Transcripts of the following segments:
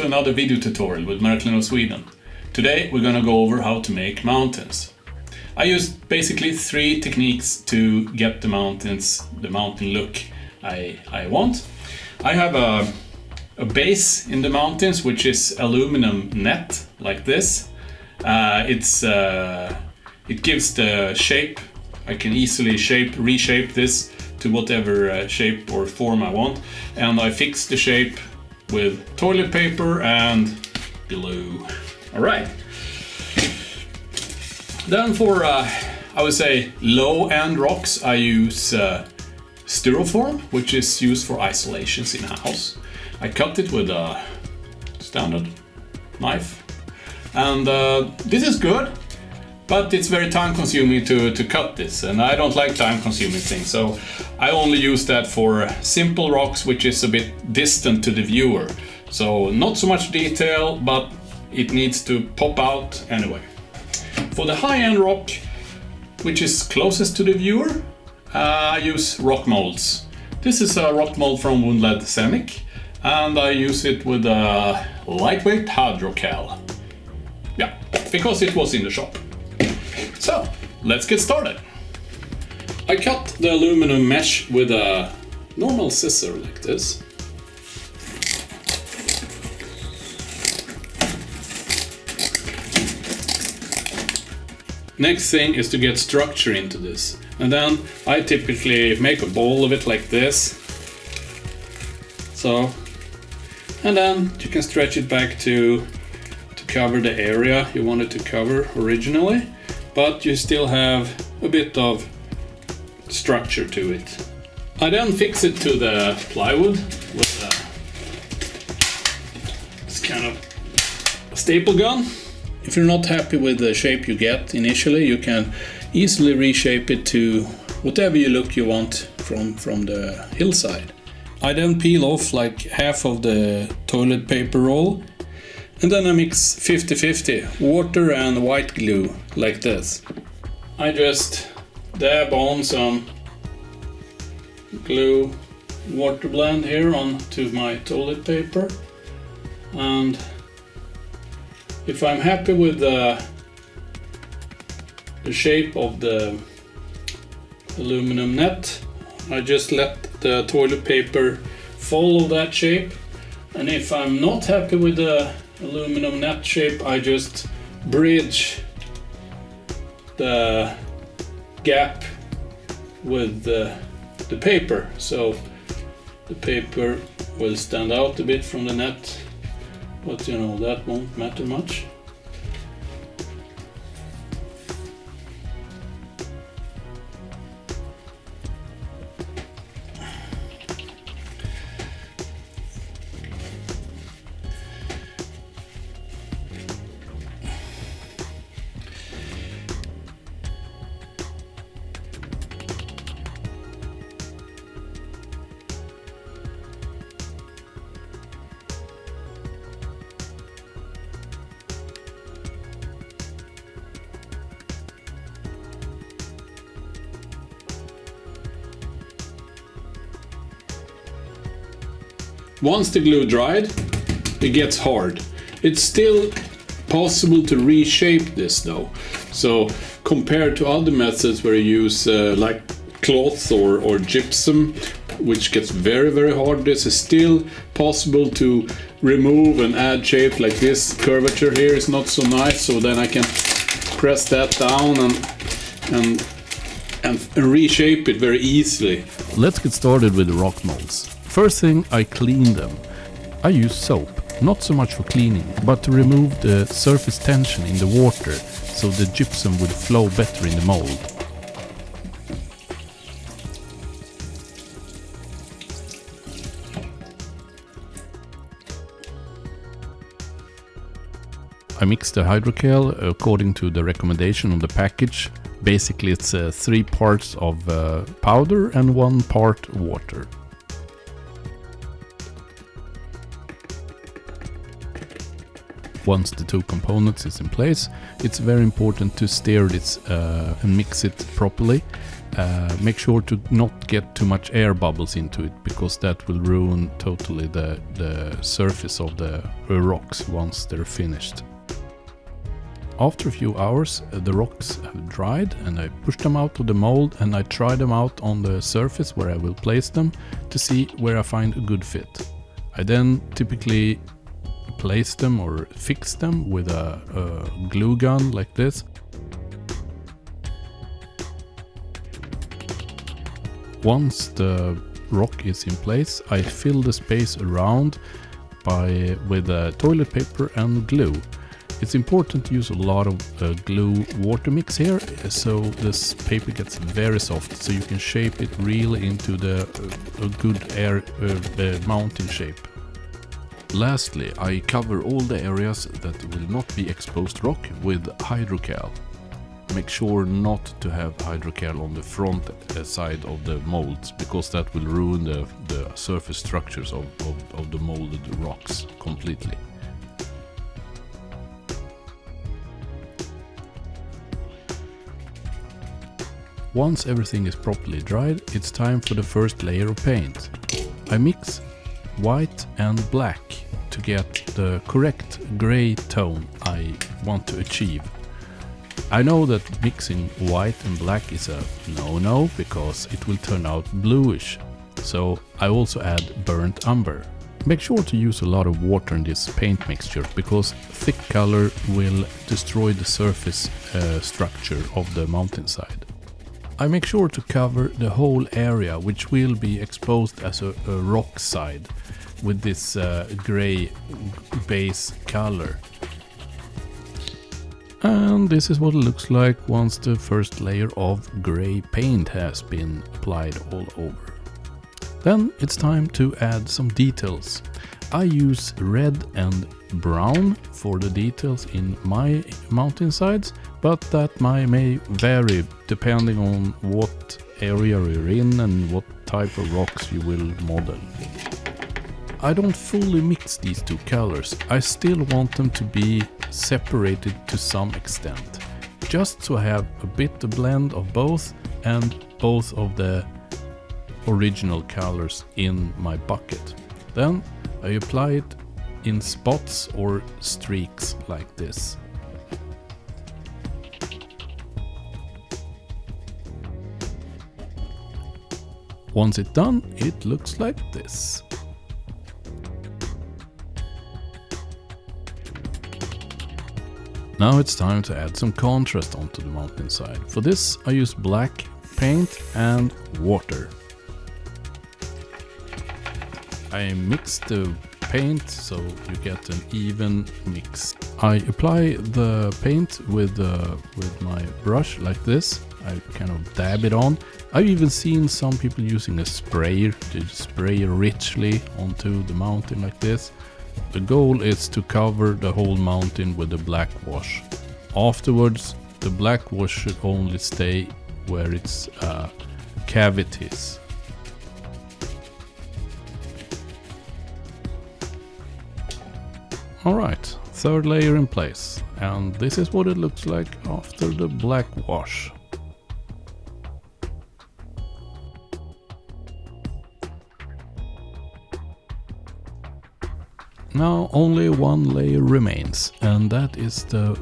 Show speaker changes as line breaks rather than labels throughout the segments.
to another video tutorial with Märklin of Sweden. Today we're gonna go over how to make mountains. I used basically 3 techniques to get the mountain look I want. I have a base in the mountains which is aluminum net like this. It gives the shape. I can easily reshape this to whatever shape or form I want, and I fix the shape with toilet paper and glue. All right. Then for I would say low-end rocks, I use styrofoam, which is used for isolations in a house. I cut it with a standard knife, and this is good. But it's very time consuming to cut this, and I don't like time consuming things, so I only use that for simple rocks which is a bit distant to the viewer. So not so much detail, but it needs to pop out anyway. For the high-end rock, which is closest to the viewer, I use rock molds. This is a rock mold from Woodland Ceramic, and I use it with a lightweight hydrocal. Yeah, because it was in the shop. So, let's get started. I cut the aluminum mesh with a normal scissor like this. Next thing is to get structure into this. And then I typically make a ball of it like this. So, and then you can stretch it back to cover the area you wanted to cover originally. But you still have a bit of structure to it. I then fix it to the plywood with this kind of staple gun. If you're not happy with the shape you get initially, you can easily reshape it to whatever look you want from the hillside. I then peel off like half of the toilet paper roll. And then I mix 50-50 water and white glue like this. I just dab on some glue water blend here onto my toilet paper. And if I'm happy with the shape of the aluminum net, I just let the toilet paper follow that shape. And if I'm not happy with the aluminum net shape, I just bridge the gap with the paper, so the paper will stand out a bit from the net, but you know, that won't matter much. Once the glue dried, it gets hard. It's still possible to reshape this though. So compared to other methods where you use like cloth or gypsum, which gets very hard, this is still possible to remove and add shape like this. Curvature here is not so nice, so then I can press that down and reshape it very easily.
Let's get started with the rock molds. First thing, I clean them. I use soap, not so much for cleaning, but to remove the surface tension in the water so the gypsum would flow better in the mold. I mix the hydrocal according to the recommendation of the package. Basically it's 3 parts of powder and 1 part water. Once the 2 components is in place, it's very important to stir this and mix it properly. Make sure to not get too much air bubbles into it, because that will ruin totally the surface of the rocks once they're finished. After a few hours, the rocks have dried, and I push them out of the mold and I try them out on the surface where I will place them to see where I find a good fit. I then typically place them or fix them with a glue gun like this. Once the rock is in place, I fill the space around with toilet paper and glue. It's important to use a lot of glue water mix here, so this paper gets very soft, so you can shape it really into a good mountain shape. Lastly, I cover all the areas that will not be exposed rock with hydrocal. Make sure not to have hydrocal on the front side of the molds, because that will ruin the surface structures of the molded rocks completely. Once everything is properly dried, it's time for the first layer of paint. I mix white and black to get the correct gray tone I want to achieve. I know that mixing white and black is a no-no, because it will turn out bluish, so I also add burnt umber. Make sure to use a lot of water in this paint mixture, because thick color will destroy the surface structure of the mountainside. I make sure to cover the whole area, which will be exposed as a rock side, with this gray base color. And this is what it looks like once the first layer of gray paint has been applied all over. Then it's time to add some details. I use red and brown for the details in my mountainsides, but that may vary depending on what area you're in and what type of rocks you will model. I don't fully mix these two colors. I still want them to be separated to some extent, just so I have a bit of blend of both and both of the original colors in my bucket. Then I apply it in spots or streaks like this. Once it's done, it looks like this. Now it's time to add some contrast onto the mountainside. For this I use black paint and water. I mix the paint so you get an even mix. I apply the paint with my brush like this. I kind of dab it on. I've even seen some people using a sprayer to spray richly onto the mountain like this. The goal is to cover the whole mountain with the black wash. Afterwards, the black wash should only stay where it's cavities. Alright, third layer in place, and this is what it looks like after the black wash. Now only one layer remains, and that is the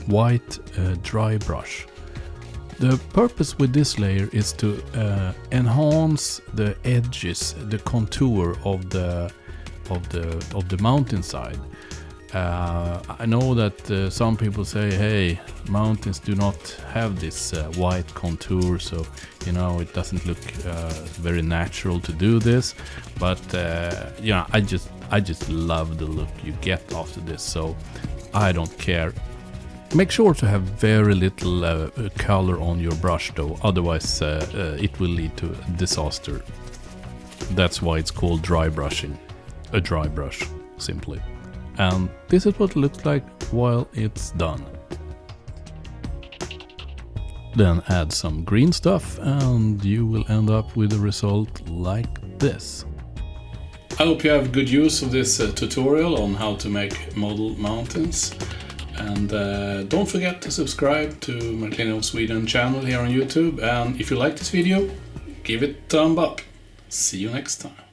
white dry brush. The purpose with this layer is to enhance the edges, the contour of the mountainside. I know that some people say, hey, mountains do not have this white contour, so you know it doesn't look very natural to do this. But you know, I just love the look you get after this, so I don't care. Make sure to have very little color on your brush though, otherwise it will lead to a disaster. That's why it's called dry brushing. A dry brush, simply. And this is what it looks like while it's done. Then add some green stuff and you will end up with a result like this. I hope you have good use of this tutorial on how to make model mountains.
And don't forget to subscribe to Märklin of Sweden channel here on YouTube. And if you like this video, give it a thumb up. See you next time.